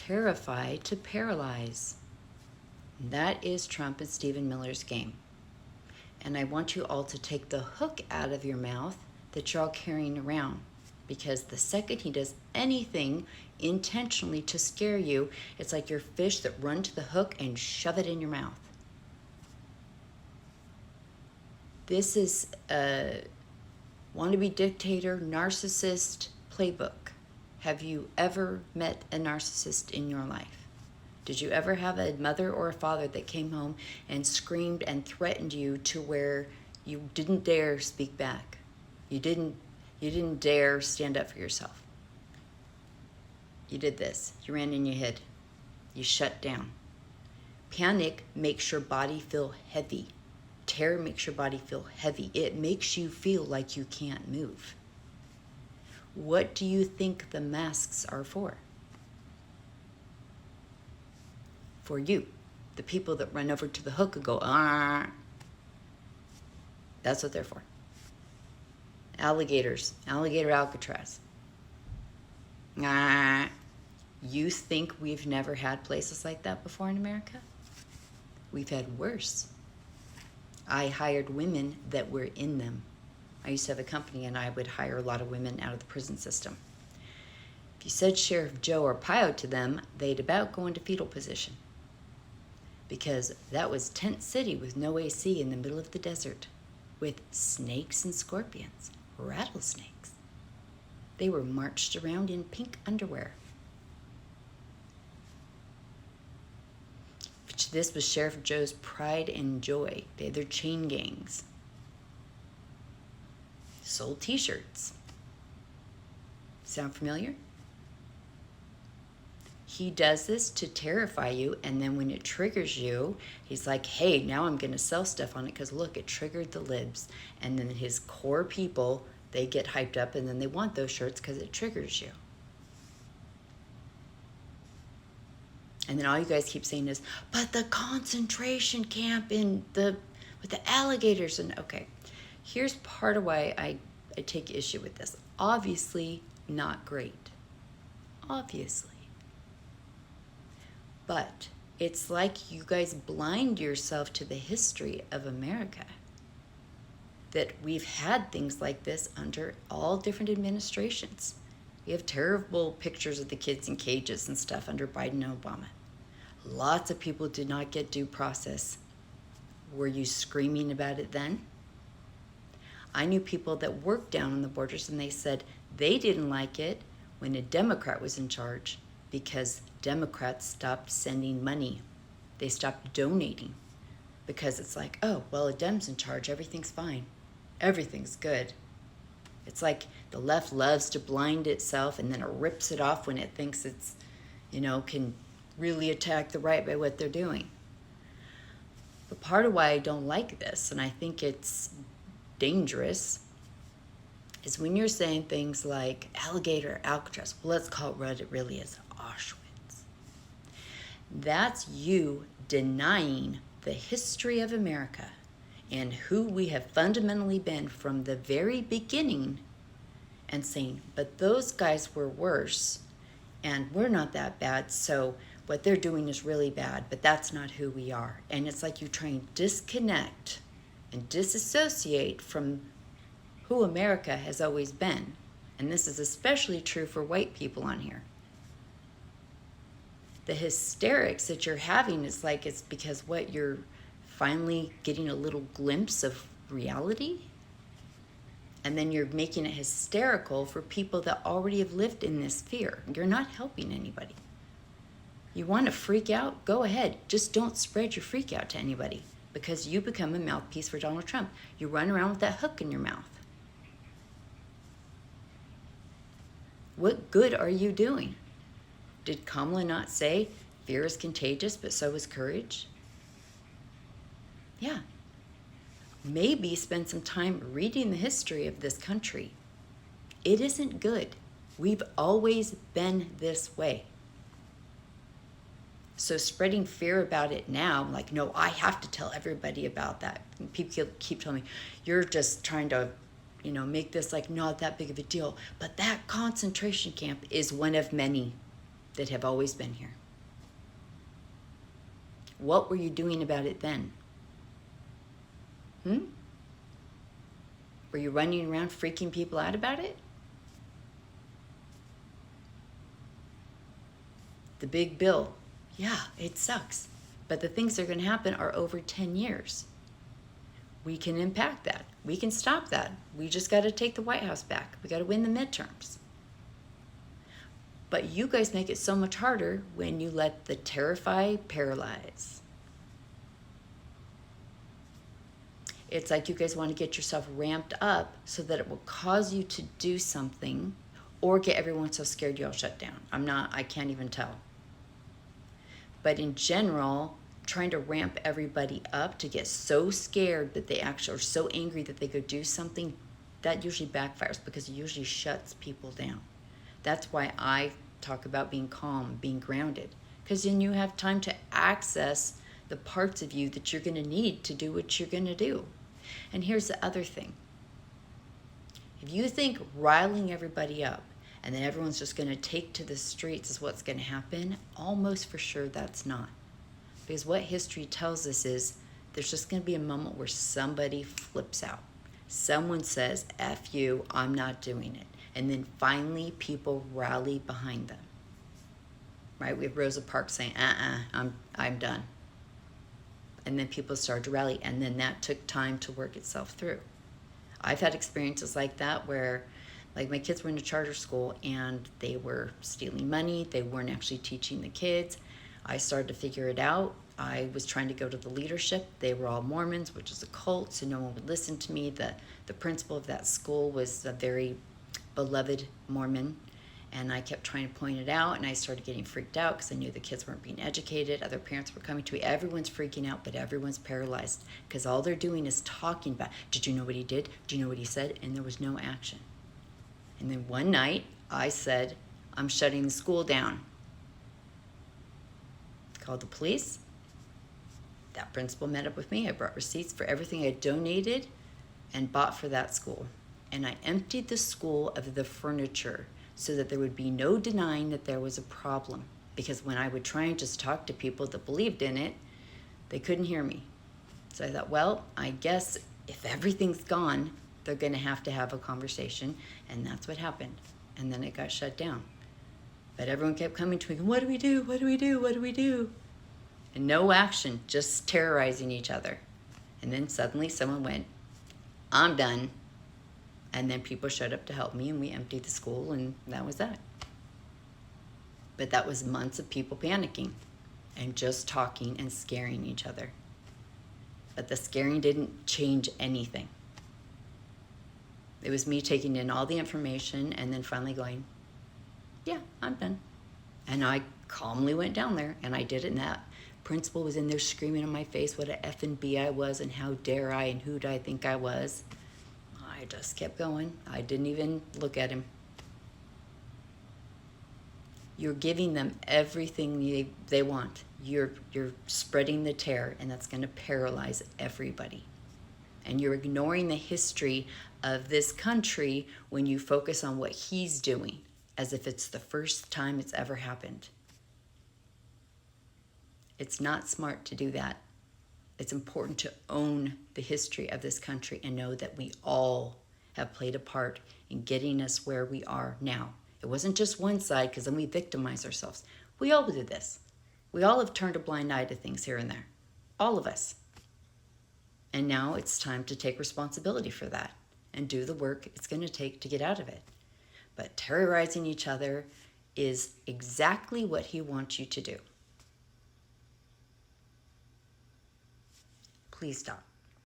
terrify to paralyze. That is Trump and Stephen Miller's game. And I want you all to take the hook out of your mouth that you're all carrying around. Because the second he does anything intentionally to scare you, it's like your fish that run to the hook and shove it in your mouth. This is a wannabe dictator, narcissist playbook. Have you ever met a narcissist in your life? Did you ever have a mother or a father that came home and screamed and threatened you to where you didn't dare speak back? You didn't dare stand up for yourself. You did this. You ran and you hid. You shut down. Panic makes your body feel heavy. Terror makes your body feel heavy. It makes you feel like you can't move. What do you think the masks are for? For you, the people that run over to the hook and go, ah. That's what they're for. Alligators, alligator Alcatraz. Ah. You think we've never had places like that before in America? We've had worse. I hired women that were in them. I used to have a company and I would hire a lot of women out of the prison system. If you said Sheriff Joe or Pio to them, they'd about go into fetal position. Because that was tent city with no AC in the middle of the desert, with snakes and scorpions, rattlesnakes. They were marched around in pink underwear. This was Sheriff Joe's pride and joy. They had their chain gangs. Sold t-shirts. Sound familiar? He does this to terrify you, and then when it triggers you, he's like, hey, now I'm going to sell stuff on it because look, it triggered the libs. And then his core people, they get hyped up, and then they want those shirts because it triggers you. And then all you guys keep saying is, but the concentration camp with the alligators. And okay, here's part of why I take issue with this. Obviously not great. Obviously. But it's like you guys blind yourself to the history of America. That we've had things like this under all different administrations. We have terrible pictures of the kids in cages and stuff under Biden and Obama. Lots of people did not get due process. Were you screaming about it then? I knew people that worked down on the borders and they said they didn't like it when a Democrat was in charge because Democrats stopped sending money. They stopped donating because it's like, oh, well, a Dem's in charge, everything's fine. Everything's good. It's like the left loves to blind itself and then it rips it off when it thinks it's, can really attack the right by what they're doing. But part of why I don't like this, and I think it's dangerous, is when you're saying things like alligator, Alcatraz. Well, let's call it what it really is, Auschwitz. That's you denying the history of America and who we have fundamentally been from the very beginning and saying, but those guys were worse and we're not that bad, so what they're doing is really bad, but that's not who we are. And it's like you try and disconnect and disassociate from who America has always been. And this is especially true for white people on here. The hysterics that you're having is like it's because what you're finally getting a little glimpse of reality, and then you're making it hysterical for people that already have lived in this fear. You're not helping anybody. You want to freak out? Go ahead. Just don't spread your freak out to anybody because you become a mouthpiece for Donald Trump. You run around with that hook in your mouth. What good are you doing? Did Kamala not say fear is contagious, but so is courage? Yeah. Maybe spend some time reading the history of this country. It isn't good. We've always been this way. So spreading fear about it now, like, no, I have to tell everybody about that. And people keep telling me, you're just trying to, make this like not that big of a deal. But that concentration camp is one of many. that have always been here. What were you doing about it then? Were you running around freaking people out about it? The big bill. Yeah, it sucks. But the things that are going to happen are over 10 years. We can impact that. We can stop that. We just got to take the White House back. We got to win the midterms. But you guys make it so much harder when you let the terrify paralyze. It's like you guys want to get yourself ramped up so that it will cause you to do something or get everyone so scared you'll shut down. I can't even tell. But in general, trying to ramp everybody up to get so scared that they actually are so angry that they go do something, that usually backfires because it usually shuts people down. That's why I talk about being calm, being grounded, because then you have time to access the parts of you that you're going to need to do what you're going to do. And here's the other thing. If you think riling everybody up and then everyone's just going to take to the streets is what's going to happen, almost for sure that's not. Because what history tells us is there's just going to be a moment where somebody flips out. Someone says, F you, I'm not doing it. And then finally people rally behind them. Right? We have Rosa Parks saying, I'm done. And then people started to rally, and then that took time to work itself through. I've had experiences like that where, like, my kids were in a charter school and they were stealing money. They weren't actually teaching the kids. I started to figure it out. I was trying to go to the leadership. They were all Mormons, which is a cult, so no one would listen to me. The principal of that school was a very beloved Mormon, and I kept trying to point it out, and I started getting freaked out because I knew the kids weren't being educated. Other parents were coming to me. Everyone's freaking out, but everyone's paralyzed because all they're doing is talking about, did you know what he did? Do you know what he said? And there was no action. And then one night, I said, I'm shutting the school down. Called the police. That principal met up with me. I brought receipts for everything I donated and bought for that school. And I emptied the school of the furniture so that there would be no denying that there was a problem. Because when I would try and just talk to people that believed in it, they couldn't hear me. So I thought, well, I guess if everything's gone, they're going to have a conversation. And that's what happened. And then it got shut down. But everyone kept coming to me, what do we do? What do we do? What do we do? And no action, just terrorizing each other. And then suddenly someone went, I'm done. And then people showed up to help me, and we emptied the school, and that was that. But that was months of people panicking and just talking and scaring each other. But the scaring didn't change anything. It was me taking in all the information and then finally going, yeah, I'm done. And I calmly went down there, and I did it, and that principal was in there screaming in my face what a effing B I was, and how dare I, and who do I think I was. I just kept going. I didn't even look at him. You're giving them everything they want. You're spreading the terror, and that's going to paralyze everybody. And you're ignoring the history of this country when you focus on what he's doing, as if it's the first time it's ever happened. It's not smart to do that. It's important to own the history of this country and know that we all have played a part in getting us where we are now. It wasn't just one side, because then we victimize ourselves. We all did this. We all have turned a blind eye to things here and there. All of us. And now it's time to take responsibility for that and do the work it's going to take to get out of it. But terrorizing each other is exactly what he wants you to do. Please stop.